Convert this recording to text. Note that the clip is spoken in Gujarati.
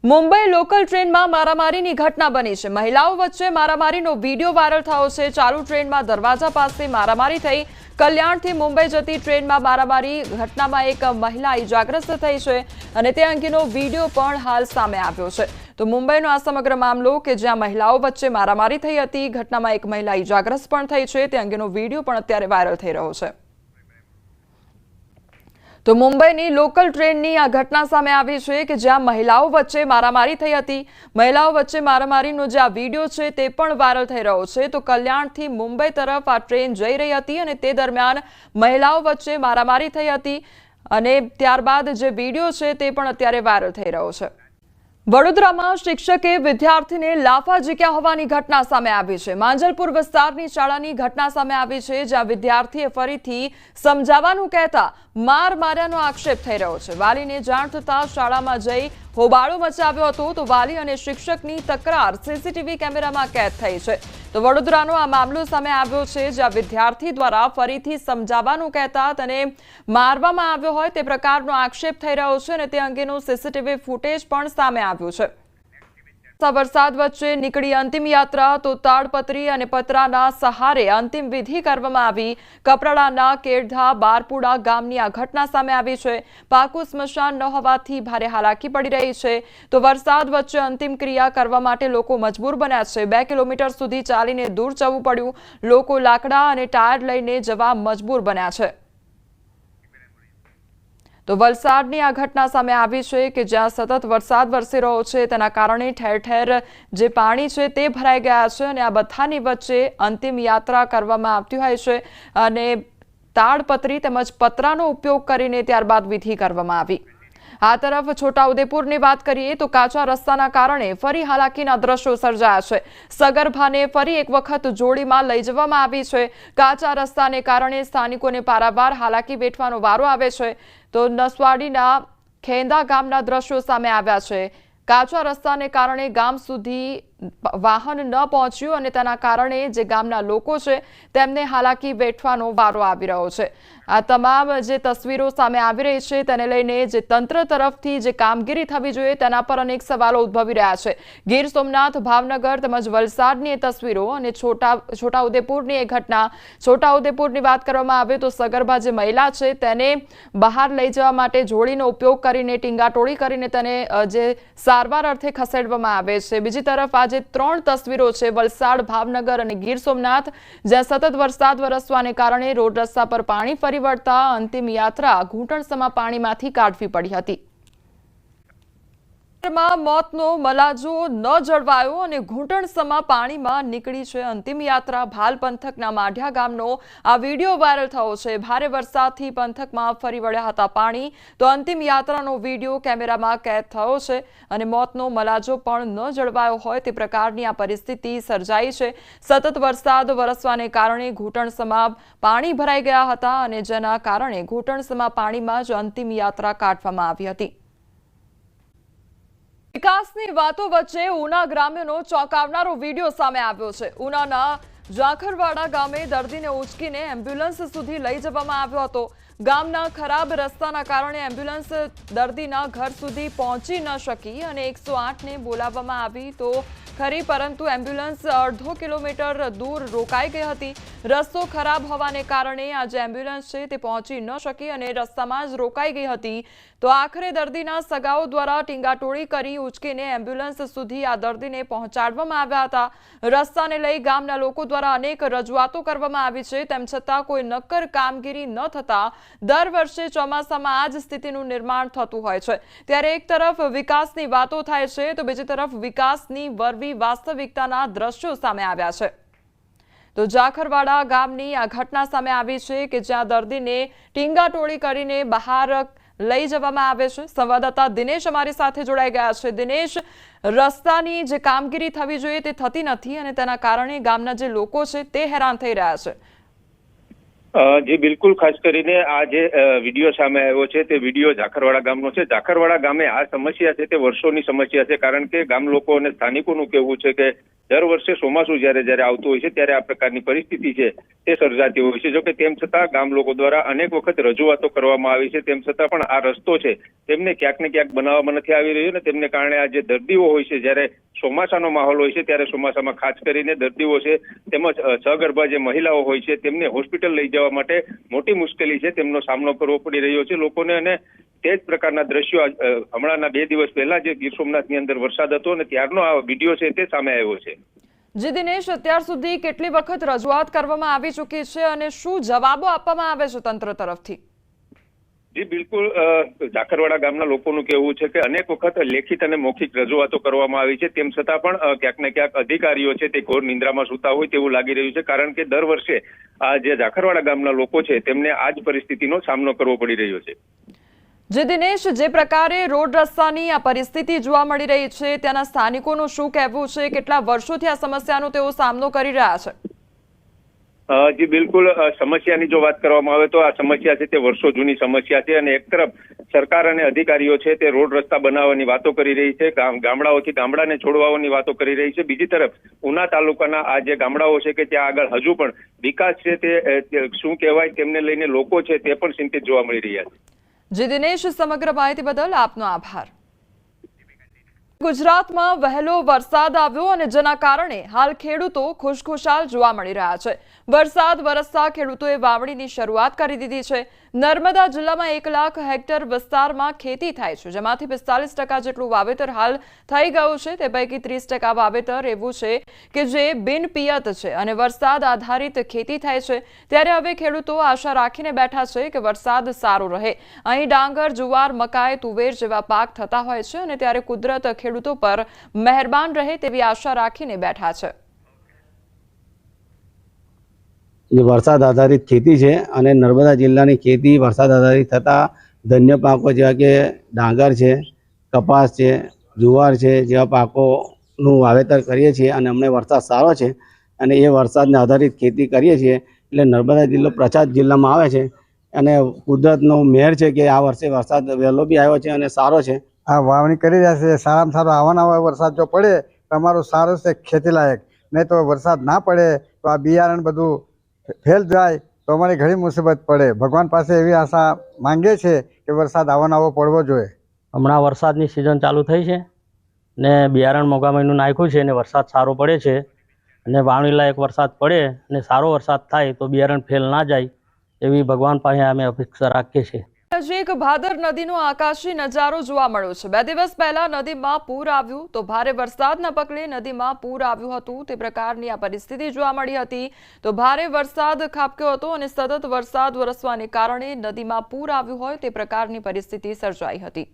મુંબઈ લોકલ ટ્રેનમાં મારામારીની ઘટના બની છે। મહિલાઓ વચ્ચે મારામારીનો વિડીયો વાયરલ થયો છે। ચાલુ ટ્રેનમાં દરવાજા પાસે મારામારી થઈ। કલ્યાણથી મુંબઈ જતી ટ્રેનમાં મારામારી ઘટનામાં એક મહિલા ઇજાગ્રસ્ત થઈ છે અને તે અંગેનો વિડીયો પણ હાલ સામે આવ્યો છે। તો મુંબઈનો આ સમગ્ર મામલો કે જ્યાં મહિલાઓ વચ્ચે મારામારી થઈ હતી, ઘટનામાં એક મહિલા ઇજાગ્રસ્ત પણ થઈ છે, તે અંગેનો વિડીયો પણ અત્યારે વાયરલ થઈ રહ્યો છે। તો મુંબઈની લોકલ ટ્રેનની આ ઘટના સામે આવી છે કે જ્યાં મહિલાઓ વચ્ચે મારામારી થઈ હતી। મહિલાઓ વચ્ચે મારામારીનો જે આ વિડીયો છે તે પણ વાયરલ થઈ રહ્યો છે। તો કલ્યાણથી મુંબઈ તરફ આ ટ્રેન જઈ રહી હતી અને તે દરમિયાન મહિલાઓ વચ્ચે મારામારી થઈ હતી અને ત્યારબાદ જે વિડીયો છે તે પણ અત્યારે વાયરલ થઈ રહ્યો છે। વડોદરામાં શિક્ષકે વિદ્યાર્થીને લાફા ઝીક્યા હોવાની ઘટના સામે આવી છે। માંજલપુર વિસ્તારની શાળાની ઘટના સામે આવી છે, જ્યાં વિદ્યાર્થીએ ફરીથી સમજાવવાનું કહેતા માર માર્યાનો આક્ષેપ થઈ રહ્યો છે। વાલીને જાણ થતા શાળામાં જઈ હોબાળો મચાવ્યો હતો। તો વાલી અને શિક્ષકની તકરાર સીસીટીવી કેમેરામાં કેદ થઈ છે। તો વડોદરાનો આ મામલો સામે આવ્યો છે, જ્યાં વિદ્યાર્થી દ્વારા ફરીથી સમજાવવાનું કહેતા તેને મારવામાં આવ્યો હોય તે પ્રકારનો આક્ષેપ થઈ રહ્યો છે અને તે અંગેનો સીસીટીવી ફૂટેજ પણ સામે આવ્યો છે। વરસાદ વચ્ચે નીકળી અંતિમ યાત્રા। તો તાડપત્રી અને પતરાના સહારે અંતિમ વિધિ કરવામાં આવી। કપરાડાના કેડધા બારપુડા ગામની આ ઘટના સામે આવી છે। પાકું સ્મશાન ન હોવાથી ભારે હાલાકી પડી રહી છે। તો વરસાદ વચ્ચે અંતિમ ક્રિયા કરવા માટે લોકો મજબૂર બન્યા છે। 2 કિલોમીટર સુધી ચાલીને દૂર જવું પડ્યું। લોકો લાકડા અને ટાયર લઈને જવા મજબૂર બન્યા છે। તો વલસાડની આ ઘટના સામે આવી છે કે જ્યાં સતત વરસાદ વરસી રહ્યો છે, તેના કારણે ઠેર ઠેર જે પાણી છે તે ભરાઈ ગયા છે અને આ બધાની વચ્ચે અંતિમ યાત્રા કરવામાં આવતી હોય છે અને તાડપત્રી તેમજ પતરાનો ઉપયોગ કરીને ત્યારબાદ વિધિ કરવામાં આવી। આ તરફ છોટાઉદેપુરની વાત કરીએ તો કાચા રસ્તાના કારણે ફરી હાલાકીના દ્રશ્યો સર્જાયા છે। સગર્ભાને ફરી એક વખત જોડીમાં લઈ જવામાં આવી છે। કાચા રસ્તાને કારણે સ્થાનિકોને પારાવાર હાલાકી વેઠવાનો વારો આવે છે। તો નસવાડીના ખેંદા ગામના દ્રશ્યો સામે આવ્યા છે। કાચા રસ્તાને કારણે ગામ સુધી વાહન ન પહોંચ્યું અને તેના કારણે જે ગામના લોકો છે તેમને હાલાકી વેઠવાનો વારો આવી રહ્યો છે। આ તમામ જે તસવીરો સામે આવી રહી છે તેને લઈને જે તંત્ર તરફથી જે કામગીરી થવી જોઈએ તેના પર અનેક સવાલો ઉદ્ભવી રહ્યા છે। ગીર સોમનાથ, ભાવનગર તેમજ વલસાડની એ તસવીરો અને છોટાઉદેપુરની એ ઘટના। છોટાઉદેપુરની વાત કરવામાં આવે તો સગર્ભા જે મહિલા છે તેને બહાર લઈ જવા માટે જોડીનો ઉપયોગ કરીને ટીંગાટોળી કરીને તેને જે સારવાર અર્થે ખસેડવામાં આવે છે। બીજી તરફ આ જે 3 તસવીરો છે વલસાડ, ભાવનગર અને ગીર સોમનાથ, જ્યાં સતત વરસાદ વરસવાને કારણે રોડ રસ્તા પર પાણી ફરી વળતા અંતિમ યાત્રા ઘૂંટણસમા પાણીમાંથી કાઢવી પડી હતી। મોતનો મલાજો ન જળવાયો અને ઘૂંટણસમા પાણીમાં નીકળી છે અંતિમ યાત્રા। ભાલ પંથકના માઢિયા ગામનો આ વિડીયો વાયરલ થયો છે। ભારે વરસાદથી પંથકમાં ફરી વળ્યા હતા પાણી। તો અંતિમ યાત્રાનો વિડીયો કેમેરામાં કેદ થયો છે અને મોતનો મલાજો પણ ન જળવાયો હોય તે પ્રકારની આ પરિસ્થિતિ સર્જાઈ છે। સતત વરસાદ વરસવાને કારણે ઘૂંટણસમા પાણી ભરાઈ ગયા હતા અને જેના કારણે ઘૂંટણસમા પાણીમાં જ અંતિમ યાત્રા કાઢવામાં આવી હતી। વિકાસની વાતો વચ્ચે ઉના ગ્રામ્યનો ચોંકાવનારો વિડીયો સામે આવ્યો છે। ઉનાના જાખરવાડા ગામે દર્દીને ઉંચકીને એમ્બ્યુલન્સ સુધી લઈ જવામાં આવ્યો હતો। ગામના ખરાબ રસ્તાના કારણે એમ્બ્યુલન્સ દર્દીના ઘર સુધી પહોંચી ન શકી અને 108ને બોલાવવામાં આવી તો ખરી, પરંતુ એમ્બ્યુલન્સ અડધો કિલોમીટર દૂર રોકાઈ ગઈ હતી। રસ્તો ખરાબ હોવાને કારણે આ જે એમ્બ્યુલન્સ છે તે પહોંચી ન શકી અને રસ્તામાં જ રોકાઈ ગઈ હતી। તો આખરે દર્દીના સગાઓ દ્વારા ટીંગાટોળી કરી ઉંચકીને એમ્બ્યુલન્સ સુધી આ દર્દીને પહોંચાડવામાં આવ્યા હતા। રસ્તાને લઈ ગામના લોકો દ્વારા અનેક રજૂઆતો કરવામાં આવી છે, તેમ છતાં કોઈ નક્કર કામગીરી ન થતા દર વર્ષે ચોમાસામાં આ જ સ્થિતિનું નિર્માણ થતું હોય છે। ત્યારે એક તરફ વિકાસની વાતો થાય છે તો બીજી તરફ વિકાસની વરવી વાસ્તવિકતાના દ્રશ્યો સામે આવ્યા છે। તો જાખરવાડા ગામની આ ઘટના સામે આવી છે કે જ્યાં દર્દીને ટીંગાટોળી કરીને બહાર લઈ જવામાં આવે છે। સંવાદદાતા દિનેશ અમારી સાથે જોડાઈ ગયા છે। દિનેશ, રસ્તાની જે કામગીરી થવી જોઈએ તે થતી નથી અને તેના કારણે ગામના જે લોકો છે તે હેરાન થઈ રહ્યા છે। જી બિલકુલ, ખાસ કરીને આ જે વિડીયો સામે આવ્યો છે તે વિડીયો જાખરવાડા ગામનો છે। જાખરવાડા ગામે આ સમસ્યા છે તે વર્ષોની સમસ્યા છે, કારણ કે ગામ લોકો અને સ્થાનિકોનું કહેવું છે કે દર વર્ષે ચોમાસું જ્યારે આવતું હોય છે ત્યારે આ પ્રકારની પરિસ્થિતિ છે તે સર્જાતી હોય છે. જોકે તેમ છતાં ગામ લોકો દ્વારા અનેક વખત રજૂઆતો કરવામાં આવી છે, તેમ છતાં પણ આ રસ્તો છે તેમને ક્યાંક ને ક્યાંક બનાવવામાં નથી આવી રહ્યો ને તેમને કારણે આ જે દર્દીઓ હોય છે, જ્યારે ચોમાસાનો માહોલ હોય છે ત્યારે ચોમાસામાં ખાસ કરીને દર્દીઓ છે તેમજ સગર્ભા જે મહિલાઓ હોય છે તેમને હોસ્પિટલ લઈ જવા માટે મોટી મુશ્કેલી છે તેમનો સામનો કરવો પડી રહ્યો છે લોકોને. અને તે જ પ્રકારના દ્રશ્યો હમણાંના 2 દિવસ પહેલા જે ગીર સોમનાથની અંદર વરસાદ હતો અને ત્યારનો આ વિડીયો છે તે સામે આવ્યો છે. જી દિનેશ, અત્યાર સુધી કેટલી વખત રજૂઆત કરવામાં આવી ચૂકી છે અને શું જવાબો આપવામાં આવે છે તંત્ર તરફથી? જી બિલકુલ, ઝાખરવાડા ગામના લોકોનું કહેવું છે કે અનેક વખત લેખિત અને મૌખિક રજૂઆતો કરવામાં આવી છે, તેમ છતાં પણ ક્યાંક ને ક્યાંક અધિકારીઓ છે તે ઘોર નિંદ્રામાં સૂતા હોય તેવું લાગી રહ્યું છે, કારણ કે દર વર્ષે આ જે ઝાખરવાડા ગામના લોકો છે તેમને આ જ પરિસ્થિતિનો સામનો કરવો પડી રહ્યો છે. જે દિનેશ, જે પ્રકારે રોડ રસ્તાની આ પરિસ્થિતિ જોવા મળી રહી છે ત્યાંના સ્થાનિકોનું શું કહેવું છે? કેટલા વર્ષોથી આ સમસ્યાનો તેઓ સામનો કરી રહ્યા છે? જી બિલકુલ, સમસ્યાની જો વાત કરવામાં આવે તો આ સમસ્યા છે તે વર્ષો જૂની સમસ્યા છે અને એક તરફ સરકાર અને અધિકારીઓ છે તે રોડ રસ્તા બનાવવાની વાતો કરી રહી છે, ગામડાઓથી ગામડાને છોડવાની વાતો કરી રહી છે. બીજી તરફ ઉના તાલુકાના આ જે ગામડાઓ છે કે ત્યાં આગળ હજુ પણ વિકાસ છે તે શું કહેવાય તેમને લઈને લોકો છે તે પણ ચિંતિત જોવા મળી રહ્યા છે. જી દિનેશ, સમગ્ર માહિતી બદલ આપનો આભાર. ગુજરાતમાં વહેલો વરસાદ આવ્યો અને જેના કારણે હાલ ખેડૂતો ખુશખુશાલ જોવા મળી રહ્યા છે. વરસાદ વરસતા ખેડૂતોએ વાવણીની શરૂઆત કરી દીધી છે. નર્મદા જિલ્લામાં 1 લાખ હેક્ટર વિસ્તારમાં ખેતી થાય છે, જેમાંથી 45% જેટલું વાવેતર હાલ થઈ ગયું છે. તે પૈકી 30% વાવેતર એવું છે કે જે બિનપિયત છે અને વરસાદ આધારિત ખેતી થાય છે. ત્યારે હવે ખેડૂતો આશા રાખીને બેઠા છે કે વરસાદ સારો રહે. અહીં ડાંગર, જુવાર, મકાઈ, તુવેર જેવા પાક થતા હોય છે અને ત્યારે કુદરત ખેડૂતો પર મહેરબાન રહે તેવી આશા રાખીને બેઠા છે. જે વરસાદ આધારિત ખેતી છે અને નર્મદા જિલ્લાની ખેતી વરસાદ આધારિત થતાં ધન્ય પાકો જેવા કે ડાંગર છે, કપાસ છે, જુવાર છે જેવા પાકોનું વાવેતર કરીએ છીએ અને અમને વરસાદ સારો છે અને એ વરસાદને આધારિત ખેતી કરીએ છીએ એટલે નર્મદા જિલ્લો પ્રસાદ જિલ્લામાં આવે છે અને કુદરતનો મહેર છે કે આ વર્ષે વરસાદ વહેલો બી આવ્યો છે અને સારો છે. આ વાવણી કરી રહ્યા છે, સારામાં સારો આવવાના વરસાદ જો પડે તો અમારું સારું છે ખેતી લાયક, નહીં તો વરસાદ ના પડે તો આ બિયારણ બધું ફેલ જાય તો અમારી ઘણી મુસીબત પડે. ભગવાન પાસે એવી આશા માંગે છે કે વરસાદ આવવાનો પડવો જોઈએ. હમણાં વરસાદની સિઝન ચાલુ થઈ છે ને બિયારણ મોગા મહિનું નાખ્યું છે અને વરસાદ સારો પડે છે અને વાવણી લાયક વરસાદ પડે અને સારો વરસાદ થાય તો બિયારણ ફેલ ના જાય એવી ભગવાન પાસે અમે અપેક્ષા રાખીએ છીએ. નજીક ભાદર નદીનો આકાશી નજારો જોવા મળ્યો છે. 2 દિવસ પહેલા નદીમાં પૂર આવ્યું તો ભારે વરસાદના પગલે નદીમાં પૂર આવ્યું હતું. તે પ્રકારની આ પરિસ્થિતિ જોવા મળી હતી. તો ભારે વરસાદ ખાબક્યો હતો અને સતત વરસાદ વરસવાને કારણે નદીમાં પૂર આવ્યું હોય તે પ્રકારની પરિસ્થિતિ સર્જાઈ હતી.